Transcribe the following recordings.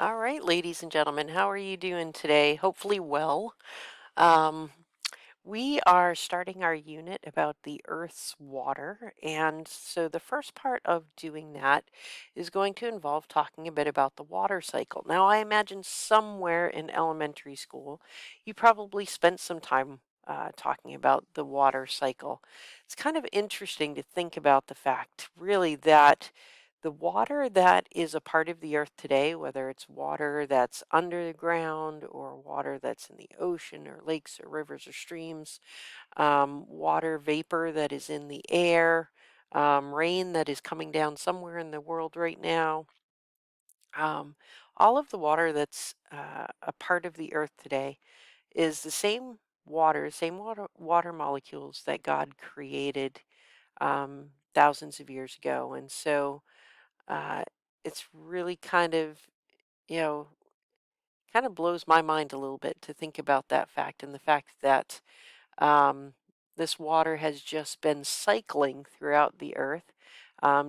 All right, ladies and gentlemen, how are you doing today? Hopefully well. Um, we are starting our unit about the Earth's water, and so the first part of doing that is going to involve talking a bit about the water cycle. Now, I imagine somewhere in elementary school, you probably spent some time talking about the water cycle. It's kind of interesting to think about the fact, really, that the water that is a part of the earth today, whether it's water that's under the ground or water that's in the ocean or lakes or rivers or streams, water vapor that is in the air, rain that is coming down somewhere in the world right now, um, all of the water that's a part of the earth today is the same water molecules that God created thousands of years ago. And so uh, it's really you know, kind of blows my mind a little bit to think about that fact and the fact that um, this water has just been cycling throughout the earth,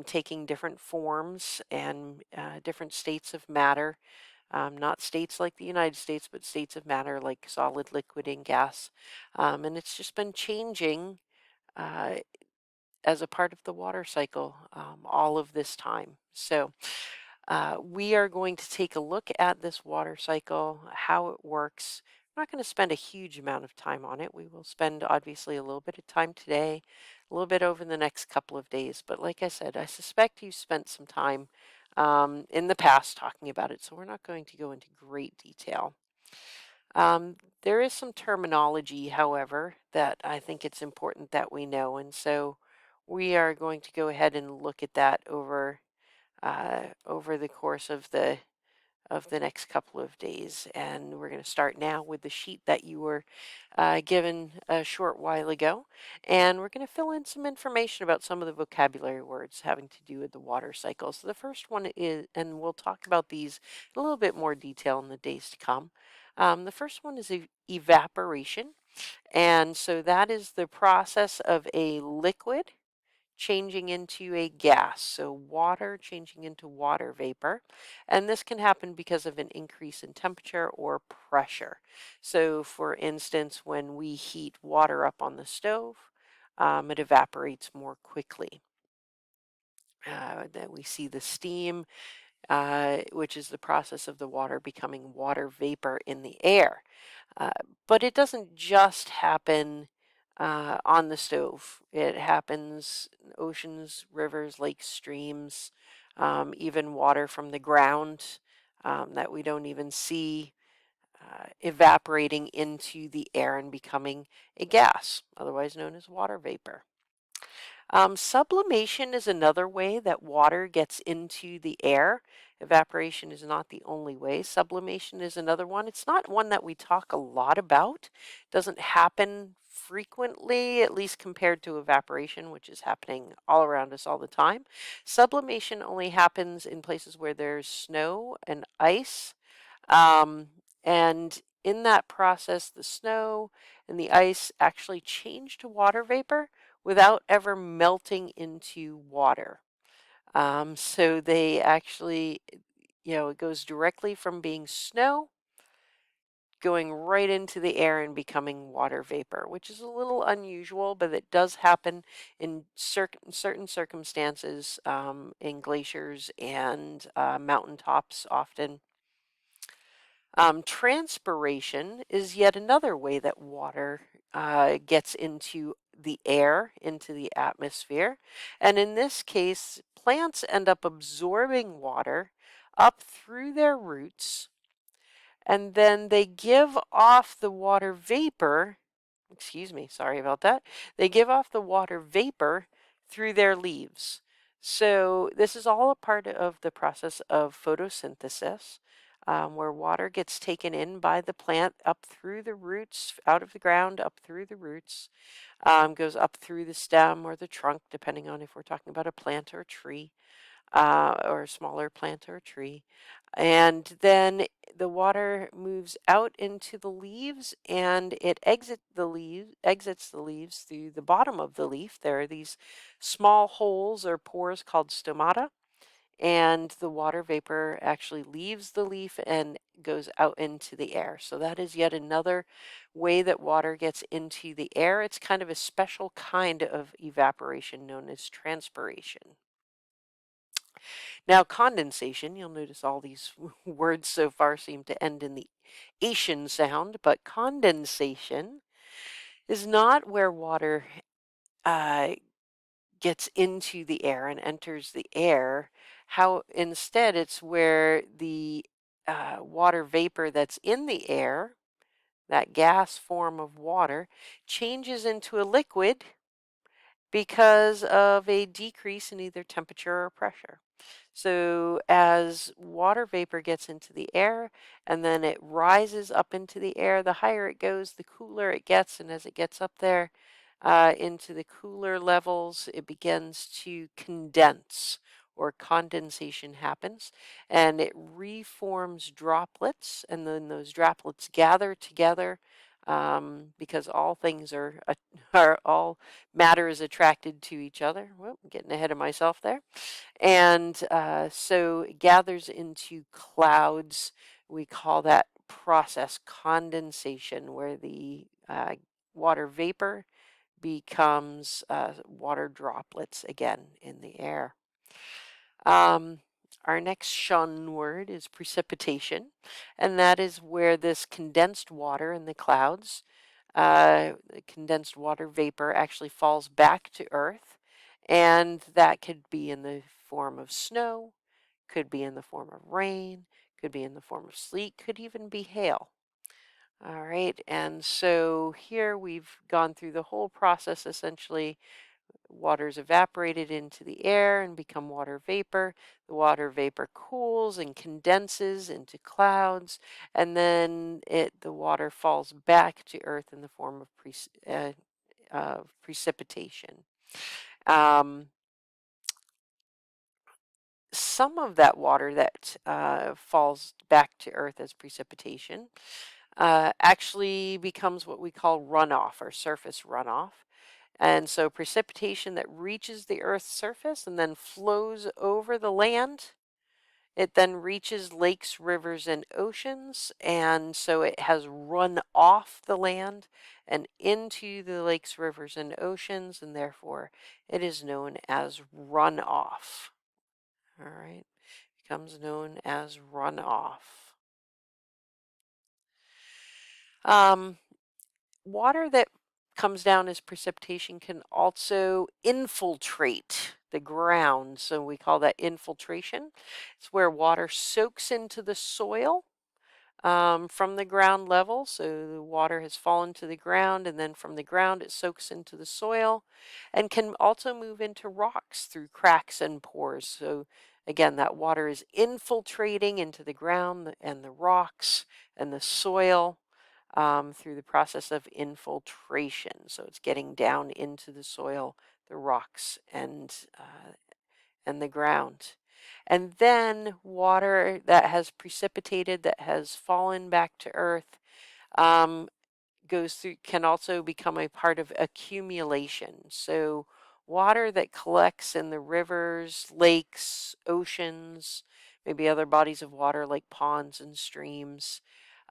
taking different forms and different states of matter. Not states like the United States, but states of matter like solid, liquid, and gas. And it's just been changing uh, as a part of the water cycle all of this time. So, we are going to take a look at this water cycle, how it works. We're not going to spend a huge amount of time on it. We will spend obviously a little bit of time today, a little bit over the next couple of days. But like I said, I suspect you spent some time in the past talking about it, so we're not going to go into great detail. There is some terminology, however, that I think it's important that we know, and so we are going to go ahead and look at that over the course of the next couple of days. And we're going to start now with the sheet that you were given a short while ago. And we're going to fill in some information about some of the vocabulary words having to do with the water cycle. So the first one is, and we'll talk about these in a little bit more detail in the days to come. The first one is evaporation. And so that is the process of a liquid changing into a gas, so water changing into water vapor. And this can happen because of an increase in temperature or pressure. So, for instance, when we heat water up on the stove, it evaporates more quickly. Then we see the steam, which is the process of the water becoming water vapor in the air. Uh, but it doesn't just happen on the stove. It happens in oceans, rivers, lakes, streams, even water from the ground that we don't even see evaporating into the air and becoming a gas, otherwise known as water vapor. Sublimation is another way that water gets into the air. Evaporation is not the only way. Sublimation is another one. It's not one that we talk a lot about. Doesn't happen frequently, at least compared to evaporation, which is happening all around us all the time. Sublimation only happens in places where there's snow and ice. And in that process, the snow and the ice actually change to water vapor without ever melting into water. So they actually, it goes directly from being snow going right into the air and becoming water vapor, which is a little unusual, but it does happen in certain circumstances, in glaciers and mountaintops often. Transpiration is yet another way that water gets into the air, into the atmosphere. And in this case, plants end up absorbing water up through their roots, and then they give off the water vapor. Excuse me, sorry about that. They give off the water vapor through their leaves. So, this is all a part of the process of photosynthesis, where water gets taken in by the plant up through the roots, out of the ground, up through the roots, goes up through the stem or the trunk, depending on if we're talking about a plant or a tree, or a smaller plant or a tree. And then the water moves out into the leaves and it exits the leaves through the bottom of the leaf. There are these small holes or pores called stomata, and the water vapor actually leaves the leaf and goes out into the air. So that is yet another way that water gets into the air. It's kind of a special kind of evaporation known as transpiration. Now, condensation, you'll notice all these words so far seem to end in the Asian sound, but condensation is not where water uh, gets into the air and enters the air. How instead, it's where the water vapor that's in the air, that gas form of water, changes into a liquid because of a decrease in either temperature or pressure. So, as water vapor gets into the air and then it rises up into the air, the higher it goes, the cooler it gets. And as it gets up there into the cooler levels, it begins to condense or condensation happens and it reforms droplets. And then those droplets gather together because all things are all matter is attracted to each other. Well, I'm getting ahead of myself there. And so it gathers into clouds. We call that process condensation, where the water vapor becomes water droplets again in the air. Um, our next shun word is precipitation, and that is where this condensed water in the clouds, the condensed water vapor actually falls back to Earth, and that could be in the form of snow, could be in the form of rain, could be in the form of sleet, could even be hail. All right, and so here we've gone through the whole process essentially. Water is evaporated into the air and become water vapor. The water vapor cools and condenses into clouds, and then the water falls back to Earth in the form of precipitation. Um, some of that water that falls back to Earth as precipitation actually becomes what we call runoff or surface runoff. And so precipitation that reaches the Earth's surface and then flows over the land, it then reaches lakes, rivers, and oceans. And so it has run off the land and into the lakes, rivers, and oceans. And therefore, it is known as runoff. All right. Becomes known as runoff. Um, Water that comes down as precipitation can also infiltrate the ground. So we call that infiltration. It's where water soaks into the soil from the ground level. So the water has fallen to the ground, and then from the ground it soaks into the soil and can also move into rocks through cracks and pores. So again, that water is infiltrating into the ground and the rocks and the soil through the process of infiltration. So it's getting down into the soil, the rocks, and the ground. And then water that has precipitated, that has fallen back to earth, um, goes through, can also become a part of accumulation. So water that collects in the rivers, lakes, oceans, maybe other bodies of water like ponds and streams,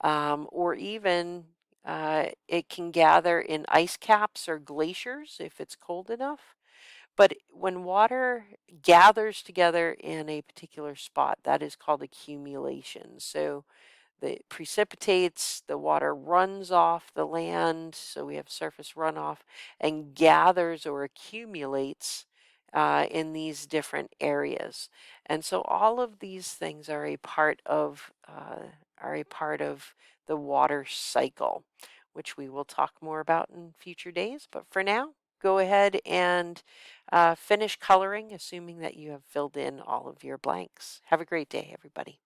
or even it can gather in ice caps or glaciers if it's cold enough. But when water gathers together in a particular spot, that is called accumulation. So it precipitates, the water runs off the land, so we have surface runoff, and gathers or accumulates in these different areas. And so all of these things are a part of the water cycle, which we will talk more about in future days. But for now, go ahead and finish coloring, assuming that you have filled in all of your blanks. Have a great day, everybody.